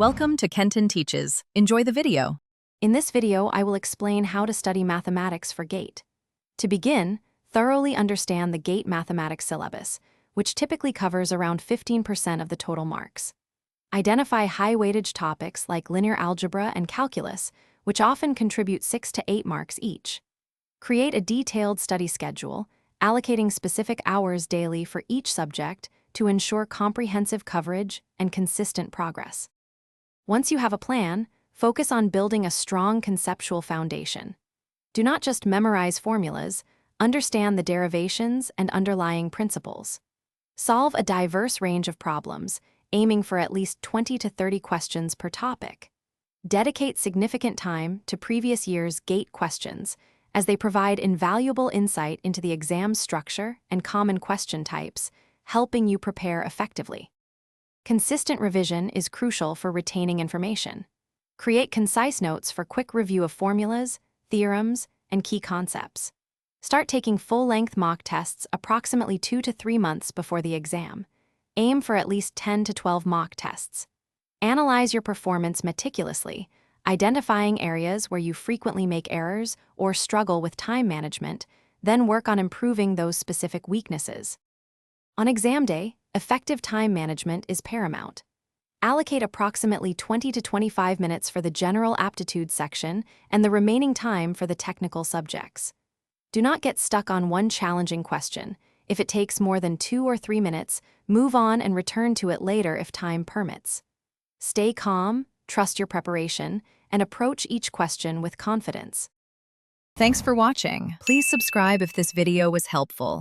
Welcome to Kenton Teaches. Enjoy the video. In this video, I will explain how to study mathematics for GATE. To begin, thoroughly understand the GATE mathematics syllabus, which typically covers around 15% of the total marks. Identify high-weightage topics like linear algebra and calculus, which often contribute 6 to 8 marks each. Create a detailed study schedule, allocating specific hours daily for each subject to ensure comprehensive coverage and consistent progress. Once you have a plan, focus on building a strong conceptual foundation. Do not just memorize formulas, understand the derivations and underlying principles. Solve a diverse range of problems, aiming for at least 20 to 30 questions per topic. Dedicate significant time to previous year's GATE questions, as they provide invaluable insight into the exam structure and common question types, helping you prepare effectively. Consistent revision is crucial for retaining information. Create concise notes for quick review of formulas, theorems, and key concepts. Start taking full-length mock tests approximately 2 to 3 months before the exam. Aim for at least 10 to 12 mock tests. Analyze your performance meticulously, identifying areas where you frequently make errors or struggle with time management, then work on improving those specific weaknesses. On exam day, effective time management is paramount. Allocate approximately 20 to 25 minutes for the general aptitude section and the remaining time for the technical subjects. Do not get stuck on one challenging question. If it takes more than 2 or 3 minutes, move on and return to it later if time permits. Stay calm, trust your preparation, and approach each question with confidence. Thanks for watching. Please subscribe if this video was helpful.